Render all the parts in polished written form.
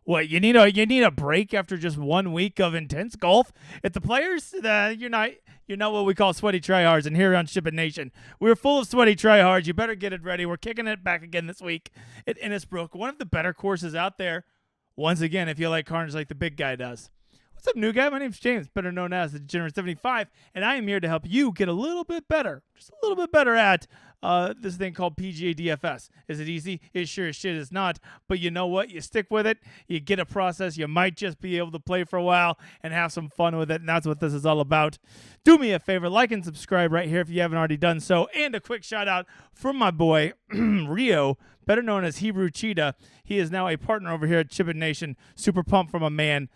What, you need a break after just 1 week of intense golf? If the players, you're not what we call sweaty tryhards, and here on Ship It Nation, we're full of sweaty tryhards. You better get it ready. We're kicking it back again this week at Innisbrook, one of the better courses out there. Once again, if you like carnage like the big guy does. What's up, new guy? My name's James, better known as the Degenerate 75, and I am here to help you get a little bit better, just a little bit better at this thing called PGA DFS. Is it easy? It sure as shit is not, but you know what? You stick with it, you get a process, you might just be able to play for a while and have some fun with it, and that's what this is all about. Do me a favor, like and subscribe right here if you haven't already done so, and a quick shout out from my boy, Rio, better known as Hebrew Cheetah. He is now a partner over here at Ship It Nation. Super pumped from a man.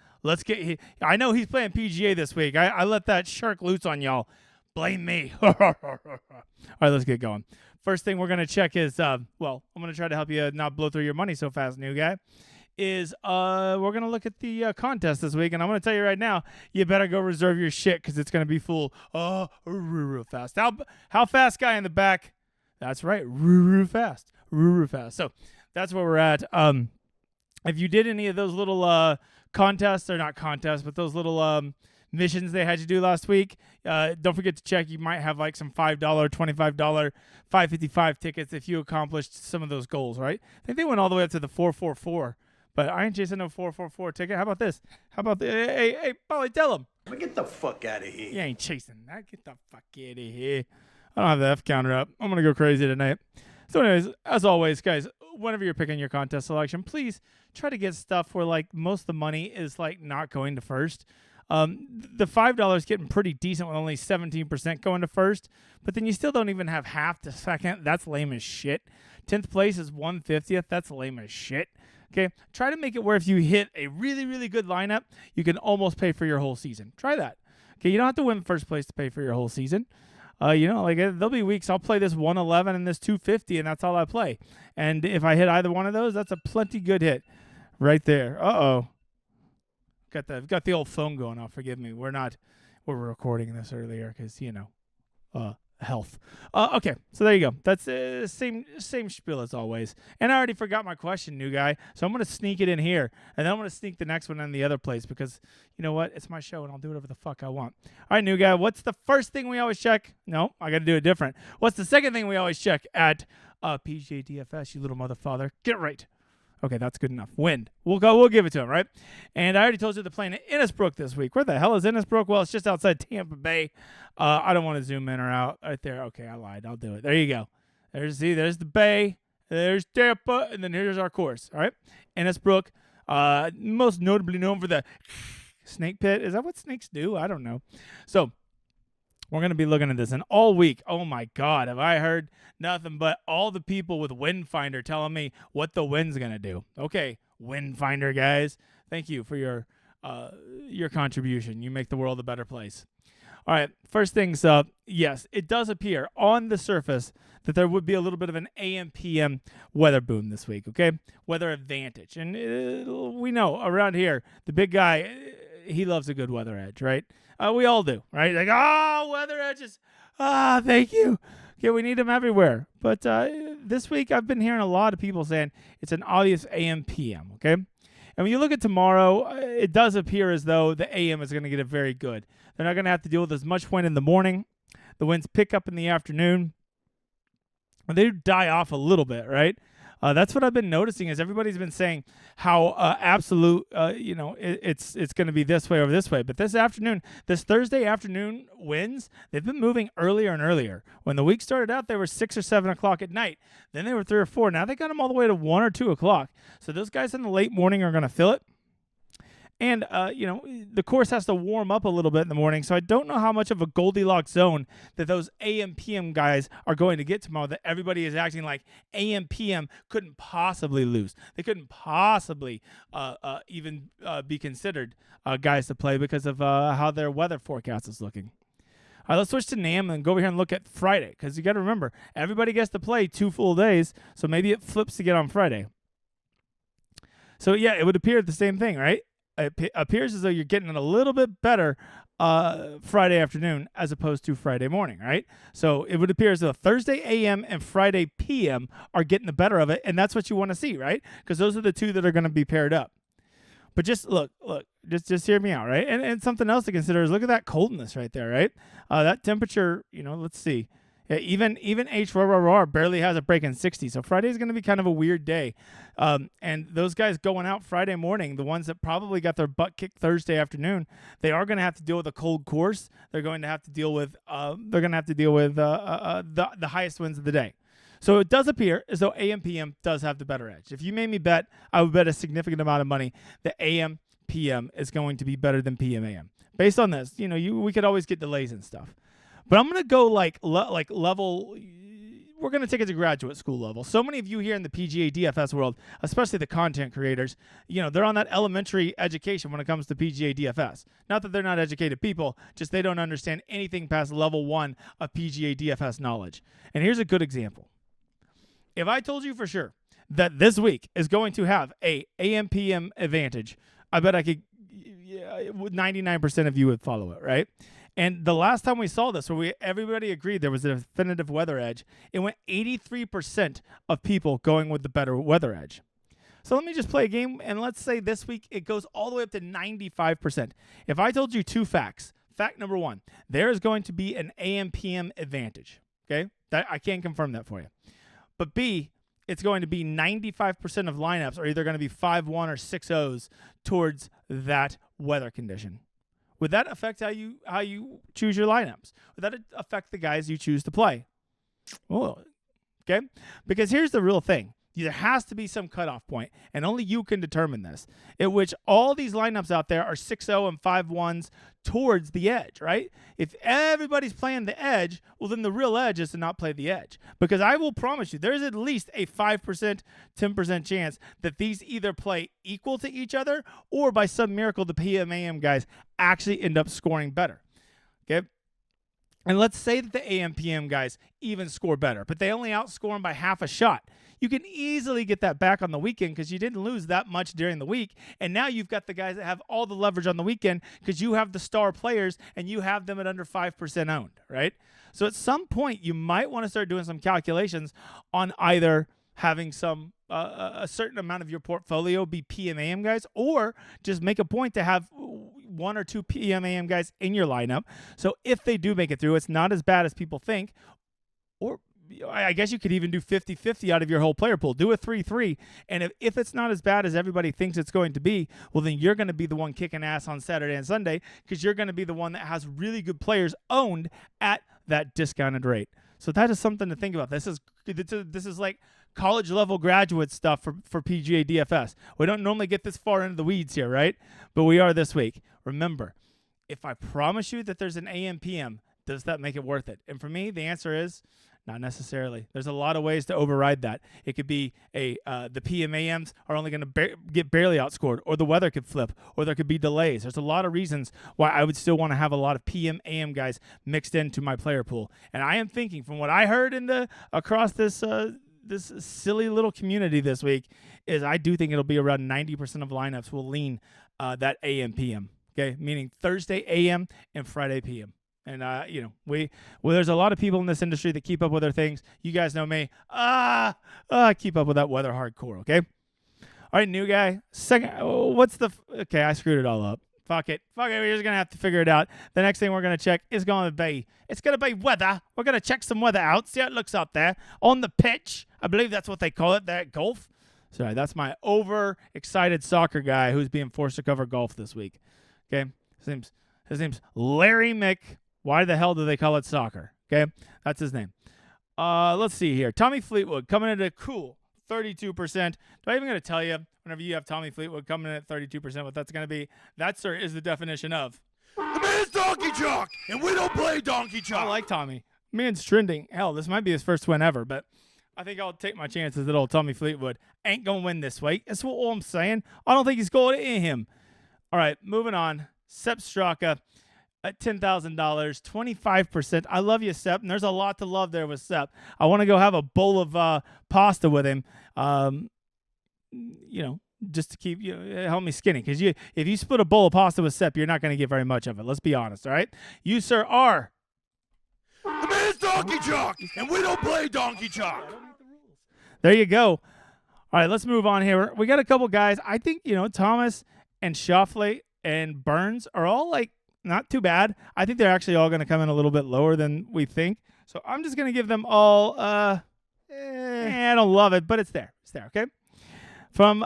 I know he's playing PGA this week. I let that shark loose on y'all. Blame me. All right, let's get going. First thing we're going to check is, I'm going to try to help you not blow through your money so fast, new guy, is we're going to look at the contest this week, and I'm going to tell you right now, you better go reserve your shit because it's going to be full real fast. How fast, guy in the back? That's right, real fast. So that's where we're at. If you did any of those little contests, or not contests, but those little missions they had you do last week, don't forget to check. You might have like some $5, $25, $5.55 tickets if you accomplished some of those goals, right? I think they went all the way up to the 444, but I ain't chasing no 444 ticket. How about this? How about the hey, Polly, tell them. Get the fuck out of here. You ain't chasing that. Get the fuck out of here. I don't have the F counter up. I'm going to go crazy tonight. So anyways, as always, guys, whenever you're picking your contest selection, please try to get stuff where like most of the money is like not going to first. The $5 getting pretty decent with only 17% going to first, but then you still don't even have half to second. That's lame as shit. 10th place is 1/50th. That's lame as shit. Okay, try to make it where if you hit a really, really good lineup, you can almost pay for your whole season. Try that. Okay, you don't have to win first place to pay for your whole season. There'll be weeks I'll play this 111 and this 250, and that's all I play. And if I hit either one of those, that's a plenty good hit right there. Got the old phone going off. Forgive me. We're recording this earlier because health. Okay, so there you go. That's same spiel as always. And I already forgot my question, new guy. So I'm gonna sneak it in here, and then I'm gonna sneak the next one in the other place because you know what? It's my show, and I'll do whatever the fuck I want. All right, new guy. What's the first thing we always check? No, I got to do it different. What's the second thing we always check at PGA DFS? You little motherfather. Get it right. Okay, that's good enough. Wind. We'll give it to him, right? And I already told you they're playing at Innisbrook this week. Where the hell is Innisbrook? Well, it's just outside Tampa Bay. I don't want to zoom in or out right there. Okay, I lied. I'll do it. There you go. There's the Bay. There's Tampa, and then here's our course. All right, Innisbrook, most notably known for the snake pit. Is that what snakes do? I don't know. So we're going to be looking at this. And all week, oh my God, have I heard nothing but all the people with Windfinder telling me what the wind's going to do. Okay, Windfinder guys, thank you for your contribution. You make the world a better place. All right, first things up, yes, it does appear on the surface that there would be a little bit of an AM/PM weather boom this week, okay? Weather advantage. And we know around here, the big guy, he loves a good weather edge, right? We all do, right? Like, weather edges. Thank you. Okay, we need them everywhere. But this week, I've been hearing a lot of people saying it's an obvious AM/PM, okay? And when you look at tomorrow, it does appear as though the AM is going to get it very good. They're not going to have to deal with as much wind in the morning. The winds pick up in the afternoon. And they die off a little bit, right? That's what I've been noticing is everybody's been saying how absolute, it's going to be this way over this way. But this Thursday afternoon winds, they've been moving earlier and earlier. When the week started out, they were 6 or 7 o'clock at night. Then they were 3 or 4. Now they got them all the way to 1 or 2 o'clock. So those guys in the late morning are going to feel it. And, the course has to warm up a little bit in the morning, so I don't know how much of a Goldilocks zone that those AM/PM guys are going to get tomorrow, that everybody is acting like AM/PM couldn't possibly lose. They couldn't possibly even be considered guys to play because of how their weather forecast is looking. All right, let's switch to NAM and go over here and look at Friday, because you got to remember, everybody gets to play 2 full days, so maybe it flips to get on Friday. So, yeah, it would appear the same thing, right? It appears as though you're getting it a little bit better Friday afternoon as opposed to Friday morning, right? So it would appear as though Thursday AM and Friday PM are getting the better of it, and that's what you want to see, right? Because those are the two that are going to be paired up. But just look, just hear me out, right? And something else to consider is look at that coldness right there, right? That temperature, let's see. Yeah, even H barely has a break in 60. So Friday is going to be kind of a weird day. And those guys going out Friday morning, the ones that probably got their butt kicked Thursday afternoon, they are going to have to deal with a cold course. They're going to have to deal with the highest winds of the day. So it does appear as though AM PM does have the better edge. If you made me bet, I would bet a significant amount of money that AM PM is going to be better than PM AM. Based on this, we could always get delays and stuff. But I'm going to go like level. We're going to take it to graduate school level. So many of you here in the PGA DFS world, especially the content creators, they're on that elementary education when it comes to PGA DFS. Not that they're not educated people, just they don't understand anything past level 1 of PGA DFS knowledge. And here's a good example. If I told you for sure that this week is going to have a AM/PM advantage, I bet 99% of you would follow it, right? And the last time we saw this, where everybody agreed there was a definitive weather edge, it went 83% of people going with the better weather edge. So let me just play a game, and let's say this week it goes all the way up to 95%. If I told you 2 facts, fact number 1, there is going to be an AM/PM advantage, okay? I can't confirm that for you. But B, it's going to be 95% of lineups are either going to be 5-1 or 6-0s towards that weather condition. Would that affect how you choose your lineups? Would that affect the guys you choose to play? Well, okay? Because here's the real thing. There has to be some cutoff point, and only you can determine this, at which all these lineups out there are 6-0 and 5-1s towards the edge, right? If everybody's playing the edge, well, then the real edge is to not play the edge. Because I will promise you, there's at least a 5%, 10% chance that these either play equal to each other or by some miracle, the PM/AM guys actually end up scoring better, okay? And let's say that the AM/PM guys even score better, but they only outscore them by half a shot. You can easily get that back on the weekend because you didn't lose that much during the week. And now you've got the guys that have all the leverage on the weekend because you have the star players and you have them at under 5% owned, right? So at some point, you might want to start doing some calculations on either having some a certain amount of your portfolio be PM/AM guys, or just make a point to have 1 or 2 PM/AM guys in your lineup. So if they do make it through, it's not as bad as people think. Or I guess you could even do 50-50 out of your whole player pool. Do a 3-3. And if it's not as bad as everybody thinks it's going to be, well, then you're going to be the one kicking ass on Saturday and Sunday because you're going to be the one that has really good players owned at that discounted rate. So that is something to think about. This is like college level graduate stuff for PGA DFS. We don't normally get this far into the weeds here, right? But we are this week. Remember, if I promise you that there's an AM/PM, does that make it worth it? And for me, the answer is not necessarily. There's a lot of ways to override that. It could be the PM/AMs are only going to get barely outscored, or the weather could flip, or there could be delays. There's a lot of reasons why I would still want to have a lot of PM/AM guys mixed into my player pool. And I am thinking, from what I heard across this silly little community this week, is I do think it'll be around 90% of lineups will lean that AM/PM. Okay, meaning Thursday AM and Friday PM. And, there's a lot of people in this industry that keep up with their things. You guys know me. I keep up with that weather hardcore, okay? All right, new guy. Okay, I screwed it all up. Fuck it. We're just going to have to figure it out. The next thing we're going to check is going to be weather. We're going to check some weather out, see how it looks out there on the pitch. I believe that's what they call it there at golf. Sorry, that's my overexcited soccer guy who's being forced to cover golf this week. Okay? His name's Larry Mick. Why the hell do they call it soccer? Okay, that's his name. Let's see here. Tommy Fleetwood coming in at a cool 32%. Do I even got to tell you, whenever you have Tommy Fleetwood coming in at 32%, what that's going to be? That, sir, is the definition of the man's donkey chalk, and we don't play donkey chalk. I like Tommy. Man's trending. Hell, this might be his first win ever, but I think I'll take my chances that old Tommy Fleetwood ain't going to win this week. That's all I'm saying. I don't think he's going to in him. All right, moving on. Sepp Straka at $10,000, 25%. I love you, Sepp, and there's a lot to love there with Sepp. I want to go have a bowl of pasta with him, just to keep help me skinny. Because if you split a bowl of pasta with Sepp, you're not going to get very much of it. Let's be honest, all right? You, sir, are the man's donkey chalk, and we don't play donkey chalk. There you go. All right, let's move on here. We got a couple guys. I think, Thomas and Schauffele and Burns are all like not too bad. I think they're actually all going to come in a little bit lower than we think. So I'm just going to give them all, I don't love it, but it's there. It's there, okay? From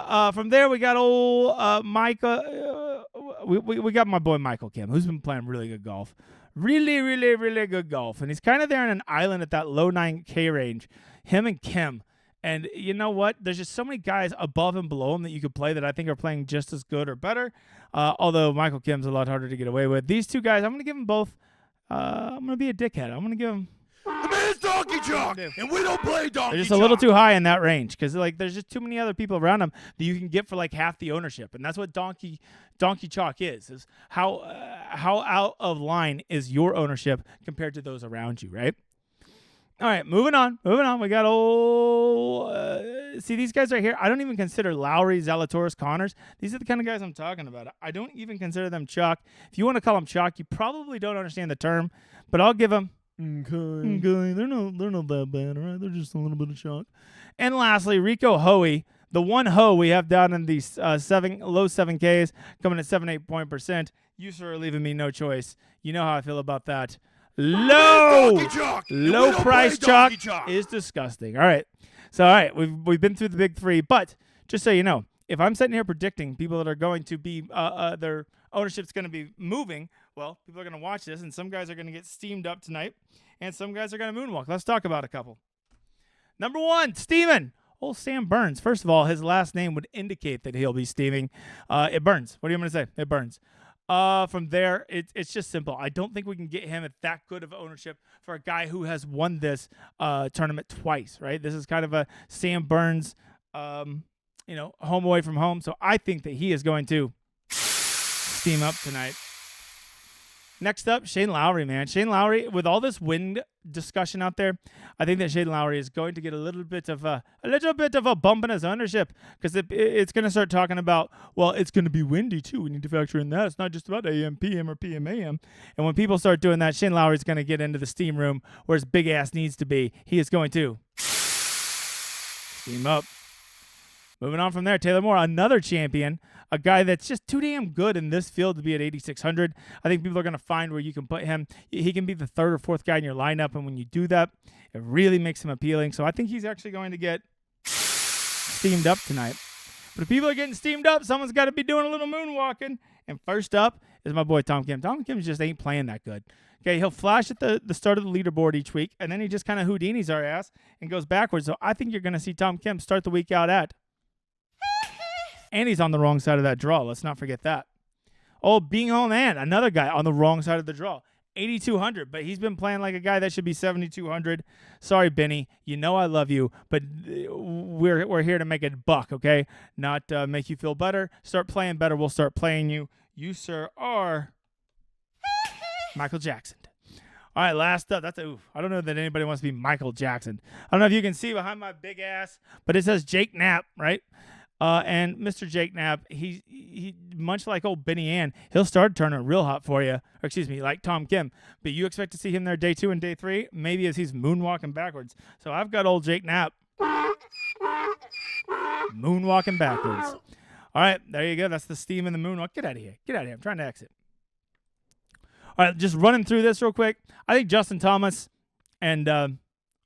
there, we got old Micah. We got my boy Michael Kim, who's been playing really good golf. Really, really, really good golf. And he's kind of there on an island at that low 9K range. Him and Kim. And you know what? There's just so many guys above and below him that you could play that I think are playing just as good or better. Although Michael Kim's a lot harder to get away with. These two guys, I'm going to give them both. I'm going to be a dickhead. I'm going to give them. The man's donkey chalk, and we don't play donkey chalk. They're just a little too high in that range because like there's just too many other people around them that you can get for like half the ownership, and that's what donkey chalk is how out of line is your ownership compared to those around you, right? All right, moving on. We got see these guys right here. I don't even consider Lowry, Zalatoris, Connors. These are the kind of guys I'm talking about. I don't even consider them chalk. If you want to call them chalk, you probably don't understand the term, but I'll give them. Okay. They're not that bad, all right? They're just a little bit of chalk. And lastly, Rico Hoey, the one hoe we have down in these low 7Ks, coming at 7-8%. You, sir, are leaving me no choice. You know how I feel about that. Low price chalk is disgusting. All right. So, all right, we've been through the big three, but just so you know, if I'm sitting here predicting people that are going to be their ownership's going to be moving, well, people are going to watch this, and some guys are going to get steamed up tonight, and some guys are going to moonwalk. Let's talk about a couple. Number one, Steven. Old Sam Burns. First of all, his last name would indicate that he'll be steaming. It burns. What do you want me to say? It burns. From there, it's just simple. I don't think we can get him at that good of ownership for a guy who has won this tournament twice, right? This is kind of a Sam Burns, home away from home. So I think that he is going to steam up tonight. Next up, Shane Lowry, man. Shane Lowry, with all this wind discussion out there, I think that Shane Lowry is going to get a little bit of a bump in his ownership because it's going to start talking about, well, it's going to be windy too. We need to factor in that. It's not just about AM, PM, or PM, AM. And when people start doing that, Shane Lowry is going to get into the steam room where his big ass needs to be. He is going to steam up. Moving on from there, Taylor Moore, another champion, a guy that's just too damn good in this field to be at 8,600. I think people are going to find where you can put him. He can be the third or fourth guy in your lineup, and when you do that, it really makes him appealing. So I think he's actually going to get steamed up tonight. But if people are getting steamed up, someone's got to be doing a little moonwalking. And first up is my boy Tom Kim. Tom Kim just ain't playing that good. Okay, he'll flash at the start of the leaderboard each week, and then he just kind of Houdinis our ass and goes backwards. So I think you're going to see Tom Kim start the week out at. And he's on the wrong side of that draw. Let's not forget that. Oh, Bing Ho Man, another guy on the wrong side of the draw. 8,200, but he's been playing like a guy that should be 7,200. Sorry, Benny. You know I love you, but we're here to make a buck, okay? Not make you feel better. Start playing better. We'll start playing you. You, sir, are Michael Jackson. All right, last up. I don't know that anybody wants to be Michael Jackson. I don't know if you can see behind my big ass, but it says Jake Knapp, right? And Mr. Jake Knapp, he much like old Benny Ann, he'll start turning real hot for you. Or excuse me, like Tom Kim. But you expect to see him there day 2 and day 3, maybe as he's moonwalking backwards. So I've got old Jake Knapp moonwalking backwards. All right, there you go. That's the steam in the moonwalk. Get out of here. Get out of here. I'm trying to exit. All right, just running through this real quick. I think Justin Thomas and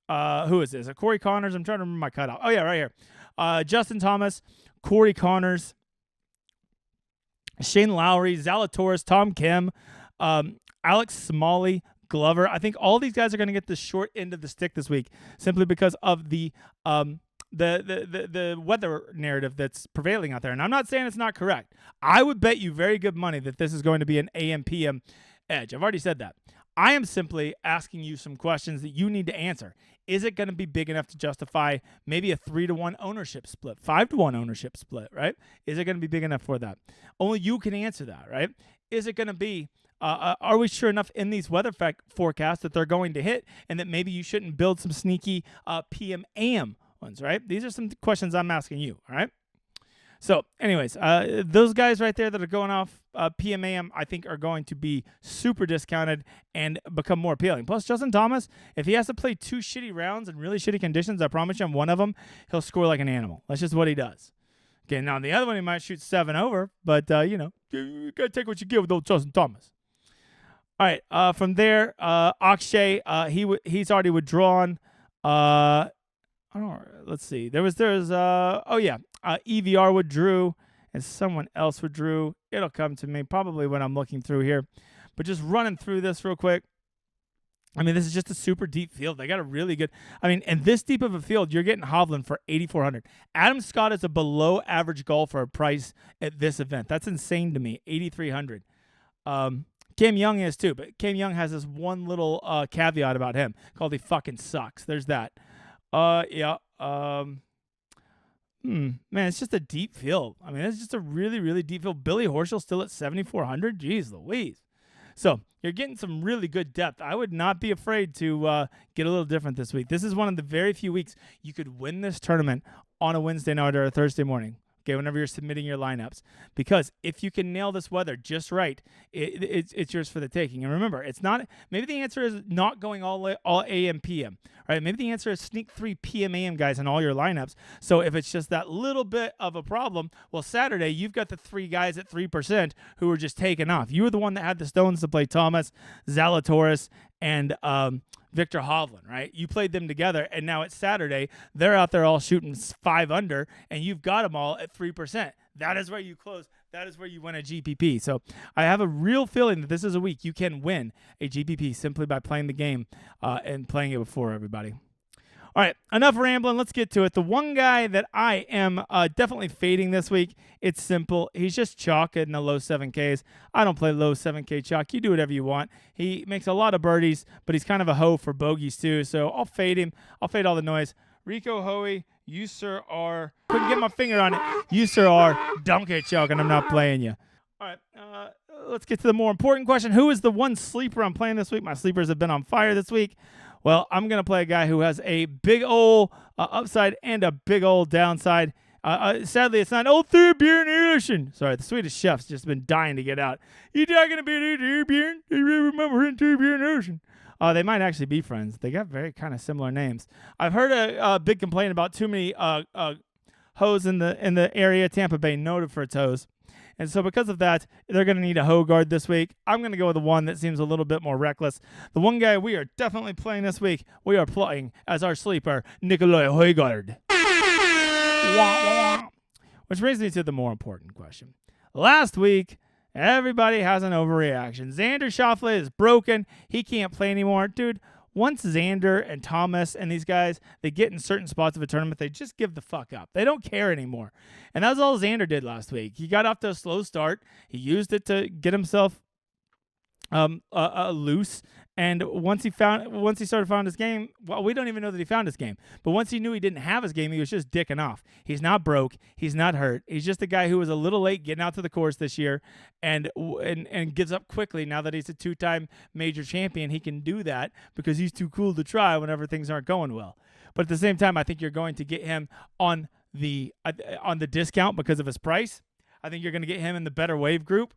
who is this? Corey Connors. I'm trying to remember my cutout. Oh, yeah, right here. Justin Thomas, Corey Connors, Shane Lowry, Zalatoris, Tom Kim, Alex Smalley, Glover. I think all these guys are going to get the short end of the stick this week simply because of the weather narrative that's prevailing out there. And I'm not saying it's not correct. I would bet you very good money that this is going to be an AM PM edge. I've already said that. I am simply asking you some questions that you need to answer. Is it going to be big enough to justify maybe a 3-to-1 ownership split, 5-to-1 ownership split, right? Is it going to be big enough for that? Only you can answer that, right? Is it going to be, are we sure enough in these weather forecasts that they're going to hit and that maybe you shouldn't build some sneaky PM AM ones, right? These are some questions I'm asking you, all right? So, anyways, those guys right there that are going off PMAM, I think, are going to be super discounted and become more appealing. Plus, Justin Thomas, if he has to play 2 shitty rounds in really shitty conditions, I promise you on one of them, he'll score like an animal. That's just what he does. Okay, now the other one he might shoot 7 over, but you gotta take what you get with old Justin Thomas. All right, from there, Akshay, he's already withdrawn. I don't. Let's see. There's EVR withdrew and someone else withdrew. It'll come to me probably when I'm looking through here, but just running through this real quick. I mean, this is just a super deep field. They got a really good. I mean, in this deep of a field, you're getting Hovland for 8,400. Adam Scott is a below average golfer price at this event. That's insane to me. 8,300. Cam Young is too, but Cam Young has this one little caveat about him called he fucking sucks. There's that. Man, it's just a deep field. I mean, it's just a really, really deep field. Billy Horschel still at 7,400. Jeez Louise. So you're getting some really good depth. I would not be afraid to get a little different this week. This is one of the very few weeks you could win this tournament on a Wednesday night or a Thursday morning. Okay, whenever you're submitting your lineups, because if you can nail this weather just right, it's yours for the taking. And remember, it's not. Maybe the answer is not going all AM PM. Right? Maybe the answer is sneak 3 PM AM guys in all your lineups. So if it's just that little bit of a problem, well, Saturday you've got the 3 guys at 3% who were just taken off. You were the one that had the stones to play Thomas, Zalatoris, and Victor Hovland, right? You played them together, and now it's Saturday. They're out there all shooting 5 under, and you've got them all at 3%. That is where you close. That is where you win a GPP. So I have a real feeling that this is a week you can win a GPP simply by playing the game and playing it before everybody. All right, enough rambling. Let's get to it. The one guy that I am definitely fading this week, it's simple. He's just chalk in the low 7Ks. I don't play low 7K chalk. You do whatever you want. He makes a lot of birdies, but he's kind of a hoe for bogeys too. So I'll fade him. I'll fade all the noise. Rico Hoey, you, sir, are... Couldn't get my finger on it. You, sir, are donkey chalk, and I'm not playing you. All right, let's get to the more important question. Who is the one sleeper I'm playing this week? My sleepers have been on fire this week. Well, I'm going to play a guy who has a big old upside and a big old downside. Sadly, it's not Torbjørn Olesen. Sorry, the Swedish chef's just been dying to get out. You talking about Torbjørn? Do you remember him, Torbjørn Olesen? They might actually be friends. They got very kind of similar names. I've heard a big complaint about too many hoes in the area. Tampa Bay noted for its hoes. And so because of that, they're going to need a hoe guard this week. I'm going to go with the one that seems a little bit more reckless. The one guy we are definitely playing this week, we are playing as our sleeper, Nikolai Højgaard. Which brings me to the more important question. Last week, everybody has an overreaction. Xander Schauffele is broken. He can't play anymore. Dude, once Xander and Thomas and these guys, they get in certain spots of a tournament, they just give the fuck up. They don't care anymore. And that's all Xander did last week. He got off to a slow start. He used it to get himself loose. And once he started finding his game, well, we don't even know that he found his game. But once he knew he didn't have his game, he was just dicking off. He's not broke. He's not hurt. He's just a guy who was a little late getting out to the course this year and gives up quickly now that he's a 2-time major champion. He can do that because he's too cool to try whenever things aren't going well. But at the same time, I think you're going to get him on the discount because of his price. I think you're going to get him in the better wave group.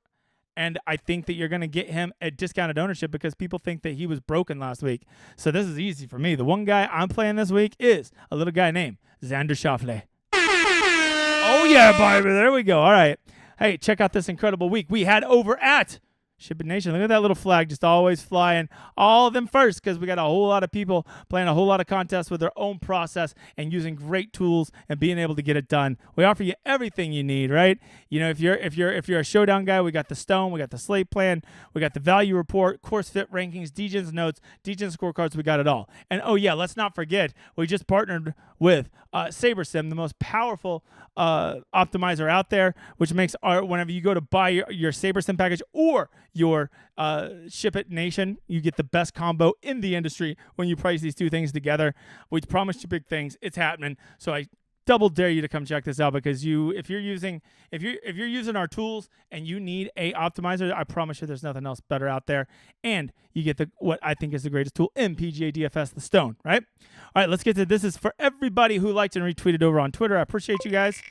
And I think that you're going to get him at discounted ownership because people think that he was broken last week. So this is easy for me. The one guy I'm playing this week is a little guy named Xander Schauffele. Oh, yeah, baby. There we go. All right. Hey, check out this incredible week we had over at Shipping Nation. Look at that little flag just always flying. All of them first because we got a whole lot of people playing a whole lot of contests with their own process and using great tools and being able to get it done. We offer you everything you need, right? You know, if you're a showdown guy, we got the stone, we got the slate plan, we got the value report, course fit rankings, DGens notes, DGens scorecards, we got it all. And oh yeah, let's not forget, we just partnered with SaberSim, the most powerful optimizer out there, which makes whenever you go to buy your SaberSim package or your Ship It Nation, you get the best combo in the industry when you price these two things together. We promised you big things. It's happening. So I double dare you to come check this out because if you're using our tools and you need a optimizer, I promise you there's nothing else better out there. And you get what I think is the greatest tool in PGA DFS, the Stone, right? All right, let's get to this. Is for everybody who liked and retweeted over on Twitter. I appreciate you guys.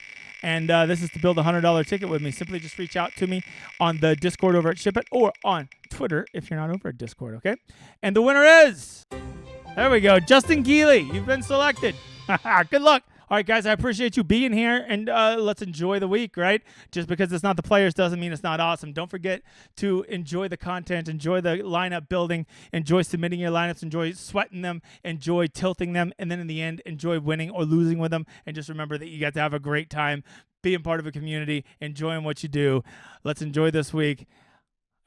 And this is to build a $100 ticket with me. Simply just reach out to me on the Discord over at Ship It or on Twitter if you're not over at Discord, okay? And the winner is, there we go, Justin Geely. You've been selected. Good luck. All right, guys, I appreciate you being here, and let's enjoy the week, right? Just because it's not the players doesn't mean it's not awesome. Don't forget to enjoy the content, enjoy the lineup building, enjoy submitting your lineups, enjoy sweating them, enjoy tilting them, and then in the end, enjoy winning or losing with them. And just remember that you got to have a great time being part of a community, enjoying what you do. Let's enjoy this week.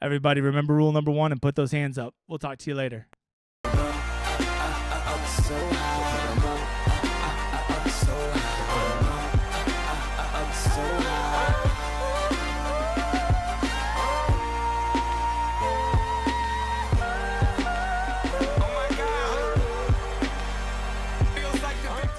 Everybody, remember rule number 1 and put those hands up. We'll talk to you later.